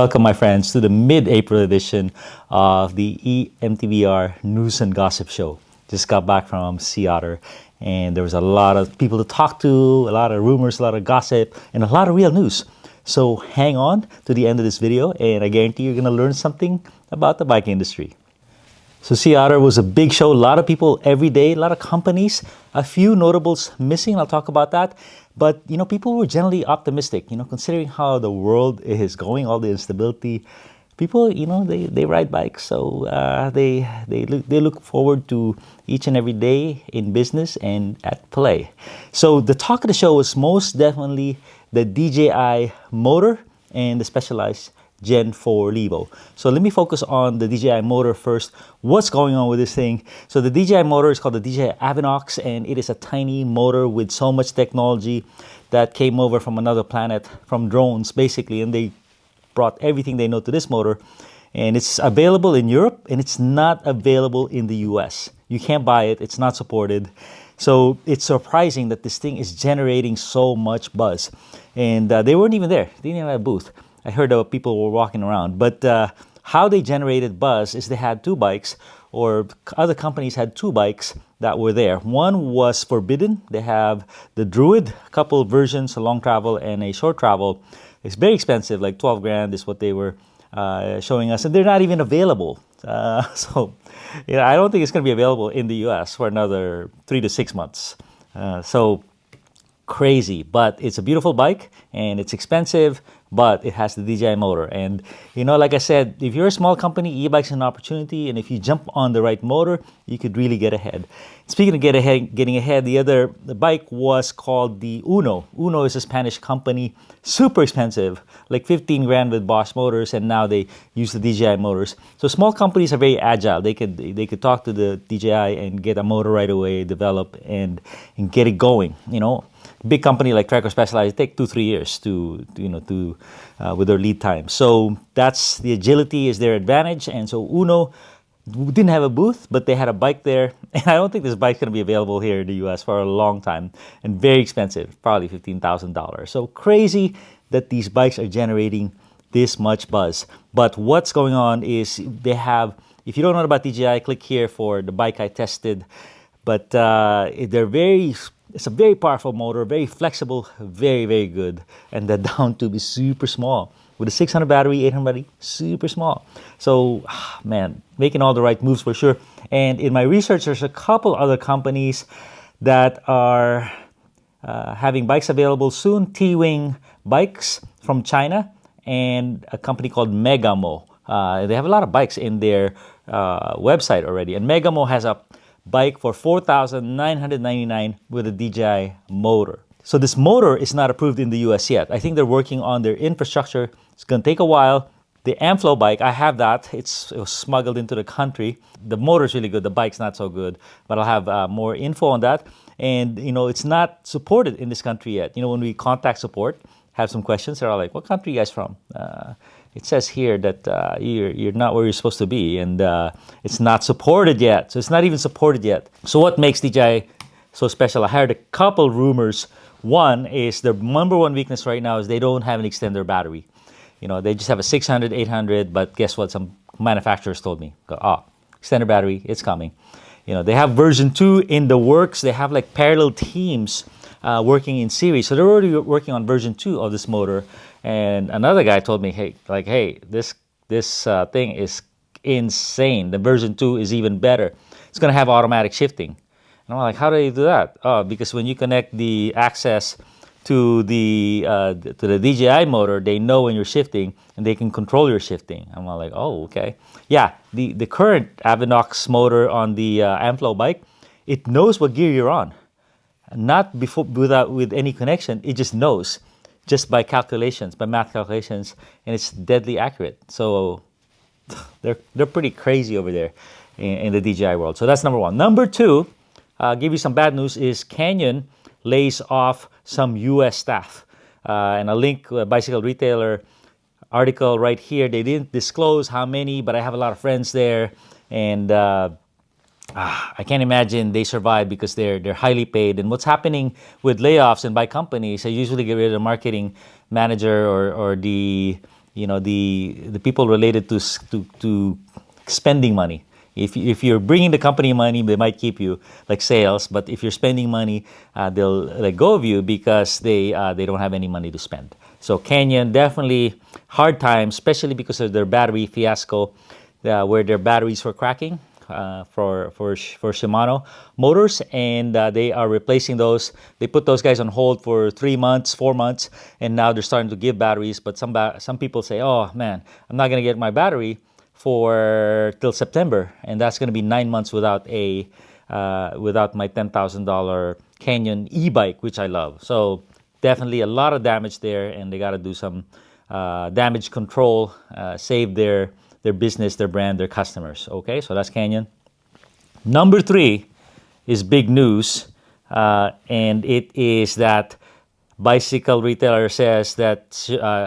Welcome, my friends, to the mid-April edition of the E-MTB News and Gossip Show. Just got back from Sea Otter, and there was a lot of people to talk to, a lot of rumors, a lot of gossip, and a lot of real news. So hang on to the end of this video, and I guarantee you're going to learn something about the bike industry. So Sea Otter was a big show, a lot of people every day, a lot of companies, a few notables missing. I'll talk about that. But, people were generally optimistic, considering how the world is going, all the instability. People, they ride bikes, so they look forward to each and every day in business and at play. So the talk of the show was most definitely the DJI motor and the Specialized Gen 4 Levo. So let me focus on the DJI motor first. What's going on with this thing? So the DJI motor is called the DJI Avanox, and it is a tiny motor with so much technology that came over from another planet, from drones basically, and they brought everything they know to this motor. And it's available in Europe, and it's not available in the US. You can't buy it, it's not supported. So it's surprising that this thing is generating so much buzz. And they weren't even there, they didn't have a booth. I heard people were walking around, but how they generated buzz is they had two bikes, or other companies had two bikes that were there. One was forbidden. They have the Druid, a couple versions, a long travel and a short travel. It's very expensive, like 12 grand is what they were showing us, and they're not even available. So I don't think it's going to be available in the US for another 3 to 6 months. So crazy, but it's a beautiful bike and it's expensive, but it has the DJI motor. And like I said, if you're a small company, e-bike's an opportunity, and if you jump on the right motor, you could really get ahead. Speaking of getting ahead, the bike was called the Uno. Uno is a Spanish company, super expensive, like 15 grand with Bosch motors, and now they use the DJI motors. So small companies are very agile. They could talk to the DJI and get a motor right away, develop and get it going. Big company like Trek or Specialized take 2-3 years to with their lead time. So that's the agility is their advantage. And so Uno didn't have a booth, but they had a bike there. And I don't think this bike's going to be available here in the US for a long time, and very expensive, probably $15,000. So crazy that these bikes are generating this much buzz. But what's going on is they have, if you don't know about DJI, click here for the bike I tested. But it's a very powerful motor, very flexible, very, very good. And the down tube is super small. With a 600 battery, 800 battery, super small. So, man, making all the right moves for sure. And in my research, there's a couple other companies that are having bikes available soon. T-Wing Bikes from China, and a company called Megamo. They have a lot of bikes in their website already. And Megamo has a bike for $4,999 with a DJI motor. So this motor is not approved in the US yet. I think they're working on their infrastructure. It's going to take a while. The Amflow bike, I have that. It was smuggled into the country. The motor's really good. The bike's not so good. But I'll have more info on that. And, it's not supported in this country yet. When we contact support, have some questions, they're all like, what country are you guys from? It says here that you're not where you're supposed to be, and it's not supported yet. So it's not even supported yet. So what makes DJI so special? I heard a couple rumors. One is their number one weakness right now is they don't have an extender battery. They just have a 600, 800, but guess what? Some manufacturers told me, extender battery, it's coming. They have version 2 in the works. They have like parallel teams working in series. So they're already working on version 2 of this motor. And another guy told me, hey, this thing is insane. The version 2 is even better. It's going to have automatic shifting. And I'm like, how do you do that? Oh, because when you connect the access to the DJI motor, they know when you're shifting, and they can control your shifting. I'm like, oh, okay. Yeah, the current Avanox motor on the Amflow bike, it knows what gear you're on. Not with any connection, it just knows. Just by calculations, by math calculations, and it's deadly accurate. So they're pretty crazy over there in the DJI world. So that's number one. Number two, give you some bad news, is Canyon lays off some US staff. And I'll link a bicycle retailer article right here. They didn't disclose how many, but I have a lot of friends there, and I can't imagine they survive because they're highly paid. And what's happening with layoffs and by companies, they usually get rid of the marketing manager or the the people related to spending money. If you're bringing the company money, they might keep you, like sales. But if you're spending money, they'll let go of you because they don't have any money to spend. So Canyon, definitely hard time, especially because of their battery fiasco, where their batteries were cracking for Shimano motors, and they are replacing those. They put those guys on hold for 3 months, 4 months, and now they're starting to give batteries. But some people say, "Oh man, I'm not gonna get my battery for till September," and that's gonna be 9 months without without my $10,000 Canyon e-bike, which I love. So definitely a lot of damage there, and they got to do some damage control, save their business, their brand, their customers. Okay, so that's Canyon. Number 3 is big news, and it is that bicycle retailer says that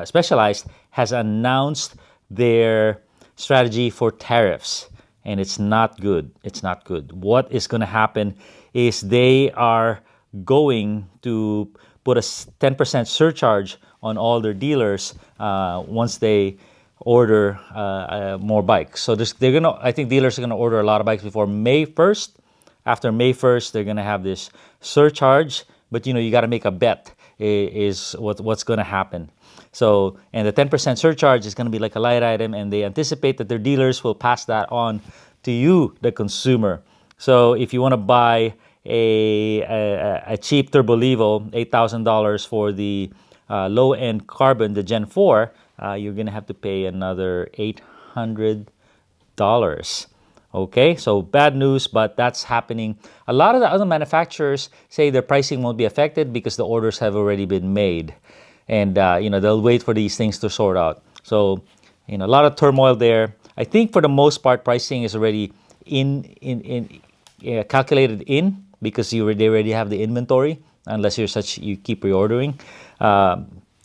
Specialized has announced their strategy for tariffs, and it's not good. It's not good. What is going to happen is they are going to put a 10% surcharge on all their dealers once they order more bikes. So I think dealers are gonna order a lot of bikes before May 1st. After May 1st, they're gonna have this surcharge, but you got to make a bet is what's gonna happen. So, and the 10% surcharge is gonna be like a light item, and they anticipate that their dealers will pass that on to you, the consumer. So if you want to buy a cheap turbo Levo, $8,000 for the low-end carbon, the Gen 4, you're going to have to pay another $800. Okay, so bad news, but that's happening. A lot of the other manufacturers say their pricing won't be affected because the orders have already been made. And, they'll wait for these things to sort out. So, a lot of turmoil there. I think for the most part, pricing is already calculated in because they already have the inventory, unless you keep reordering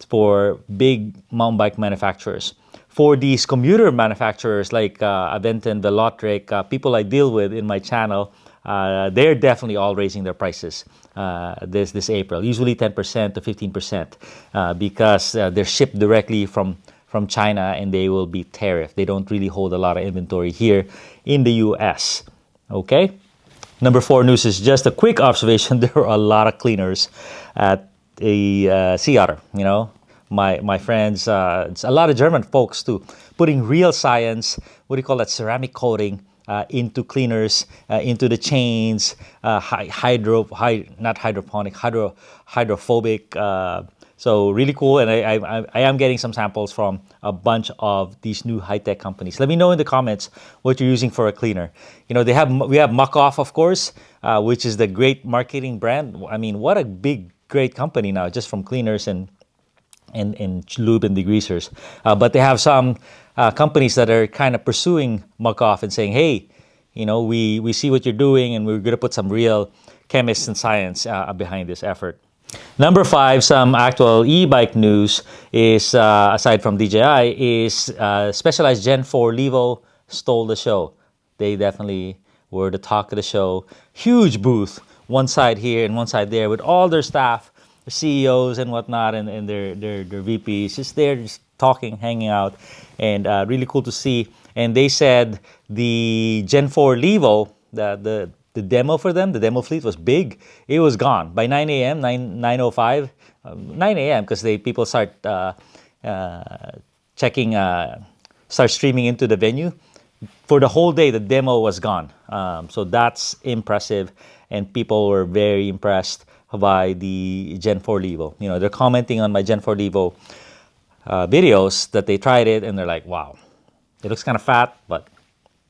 for big mountain bike manufacturers. For these commuter manufacturers like Aventon, Velotric, people I deal with in my channel, they're definitely all raising their prices this April, usually 10% to 15%, because they're shipped directly from China and they will be tariffed. They don't really hold a lot of inventory here in the US. Okay? Number 4 news is just a quick observation. There are a lot of cleaners at a Sea Otter. My friends, it's a lot of German folks too, putting real science, what do you call that, ceramic coating into cleaners, into the chains, hydrophobic. So really cool, and I am getting some samples from a bunch of these new high-tech companies. Let me know in the comments what you're using for a cleaner. We have Muck Off, of course, which is the great marketing brand. I mean, what a great company now, just from cleaners and lube and degreasers. But they have some companies that are kind of pursuing Muck Off and saying, hey, we see what you're doing, and we're going to put some real chemists and science behind this effort. Number 5, some actual e-bike news is, aside from DJI, is Specialized Gen 4 Levo stole the show. They definitely were the talk of the show. Huge booth, one side here and one side there, with all their staff, the CEOs and whatnot, and their VPs, just there, just talking, hanging out, and really cool to see. And they said the Gen 4 Levo, the demo for them, the demo fleet was big. It was gone by 9 a.m., 9:05, 9 a.m. because people start checking, start streaming into the venue. For the whole day, the demo was gone. So that's impressive, and people were very impressed by the Gen 4 Levo. They're commenting on my Gen 4 Levo videos that they tried it, and they're like, wow, it looks kind of fat, but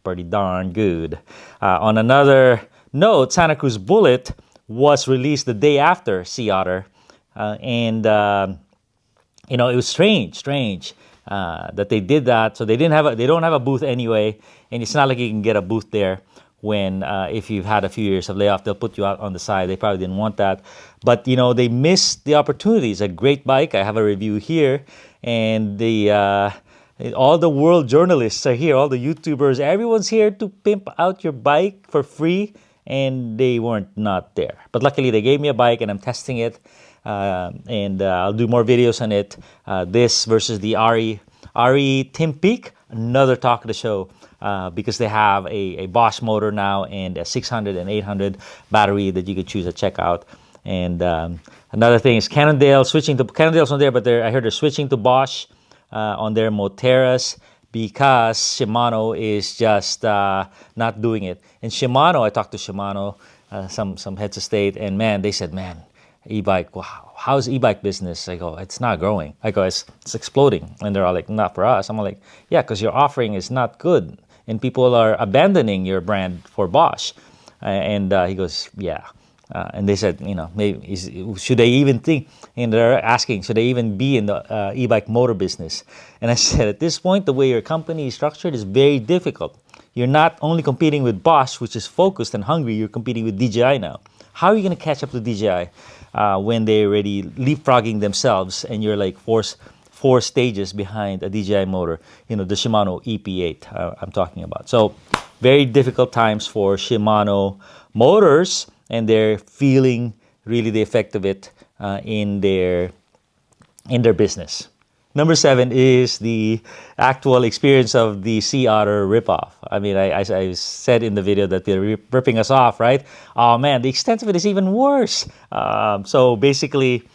pretty darn good. On another note, Santa Cruz Bullet was released the day after Sea Otter, and it was strange that they did that. So they don't have a booth anyway, and it's not like you can get a booth there when if you've had a few years of layoff, they'll put you out on the side. They probably didn't want that, but they missed the opportunity. It's a great bike. I have a review here, and all the world journalists are here, all the YouTubers, everyone's here to pimp out your bike for free, and they weren't not there. But luckily, they gave me a bike, and I'm testing it, and I'll do more videos on it. This versus the RE RE Tim Peak, another talk of the show because they have a Bosch motor now and a 600 and 800 battery that you could choose at checkout. And another thing is Canondale switching to Canondale's not there, but I heard they're switching to Bosch on their Meras because Shimano is just not doing it. And Shimano, I talked to Shimano, some heads of state, and man, they said, man, e-bike, wow, how's e-bike business? I go, it's not growing. I go, it's exploding. And they're all like, not for us. I'm like, yeah, because your offering is not good, and people are abandoning your brand for Bosch. And he goes, yeah. And they said, you know, maybe should they even think? And they're asking, should they even be in the e-bike motor business? And I said, at this point, the way your company is structured is very difficult. You're not only competing with Bosch, which is focused and hungry. You're competing with DJI now. How are you going to catch up to DJI when they're already leapfrogging themselves, and you're like four stages behind a DJI motor? You know, the Shimano EP8 I'm talking about. So very difficult times for Shimano Motors. And they're feeling really the effect of it in their business. Number 7 is the actual experience of the Sea Otter Rip-Off. I mean, I said in the video that they're ripping us off, right? Oh man, the extent of it is even worse. So basically,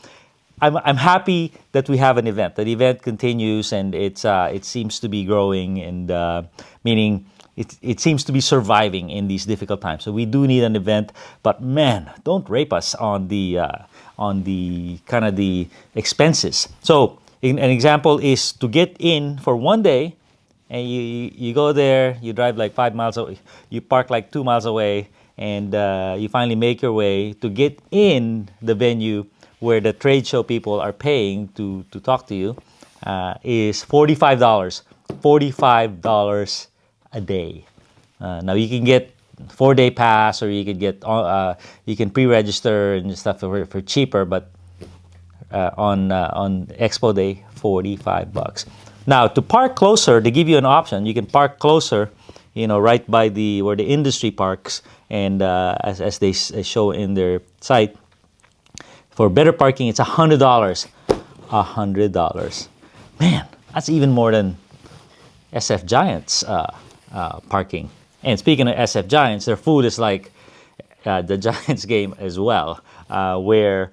I'm happy that we have an event. That event continues, and it seems to be growing, and meaning. It seems to be surviving in these difficult times. So we do need an event, but man, don't rape us on the kind of the expenses. So an example is to get in for one day, and you go there, you drive like 5 miles away, you park like 2 miles away, and you finally make your way to get in the venue where the trade show people are paying to talk to you is $45. $45 a day. Now you can get 4-day pass, or you could get you can pre-register and stuff for cheaper, but on Expo Day, $45. Now to park closer, they give you an option. You can park closer, you know, right by where the industry parks, and as they show in their site, for better parking, it's $100. $100. Man, that's even more than SF Giants parking. And speaking of SF Giants, their food is like the Giants game as well, where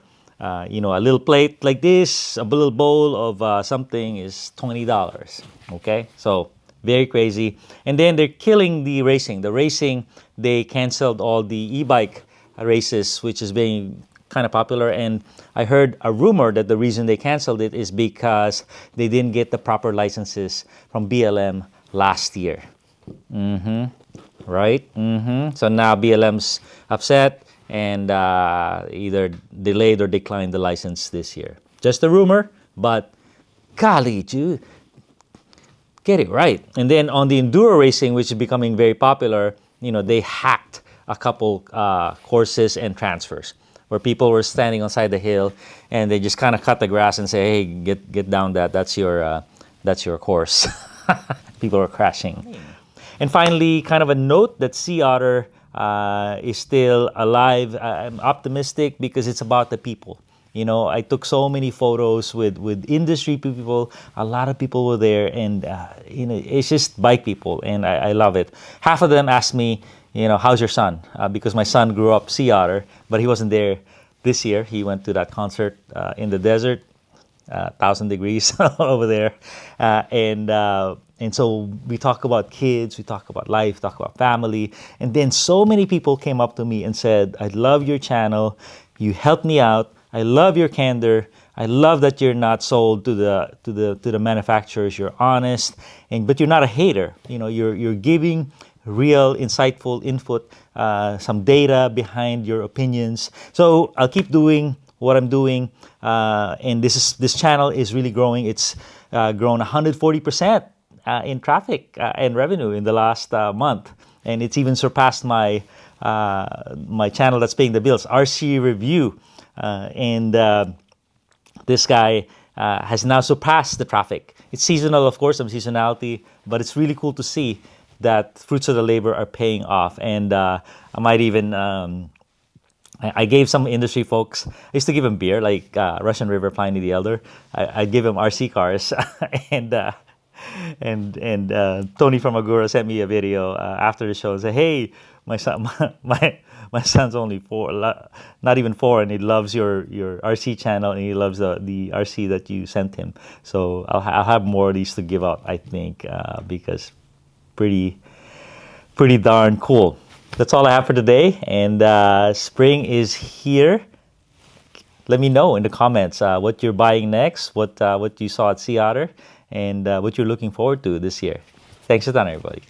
you know, a little plate like this, a little bowl of something is $20. Okay, so very crazy. And then they're killing the racing. The racing, they canceled all the e-bike races, which is being kind of popular. And I heard a rumor that the reason they canceled it is because they didn't get the proper licenses from BLM last year. Right? So now BLM's upset and either delayed or declined the license this year. Just a rumor, but golly, dude, get it right. And then on the enduro racing, which is becoming very popular, you know, they hacked a couple courses and transfers where people were standing on side the hill, and they just kind of cut the grass and say, "Hey, get down that's your course." People are crashing. And finally, kind of a note that Sea Otter is still alive. I'm optimistic because it's about the people. You know, I took so many photos with industry people. A lot of people were there, and you know, it's just bike people, and I love it. Half of them asked me, you know, how's your son? Because my son grew up Sea Otter, but he wasn't there this year. He went to that concert in the desert, 1,000 degrees over there, and so we talk about kids, we talk about life, talk about family, and then so many people came up to me and said, "I love your channel. You helped me out. I love your candor. I love that you're not sold to the manufacturers. You're honest, but you're not a hater. You know, you're giving real, insightful input, some data behind your opinions. So I'll keep doing what I'm doing, and this channel is really growing. It's grown 140% in traffic and revenue in the last month, and it's even surpassed my channel that's paying the bills, RC Review, and this guy has now surpassed the traffic. It's seasonal, of course, some seasonality, but it's really cool to see that fruits of the labor are paying off. And I might even, I gave some industry folks, I used to give them beer, like Russian River, Pliny the Elder. I'd give them RC cars. And And Tony from Agura sent me a video after the show and said, "Hey, my son, my son's only 4, not even 4, and he loves your RC channel, and he loves the RC that you sent him. So I'll have more of these to give out, I think, because pretty darn cool." That's all I have for today, and spring is here. Let me know in the comments what you're buying next, what you saw at Sea Otter, and what you're looking forward to this year. Thanks a ton, everybody.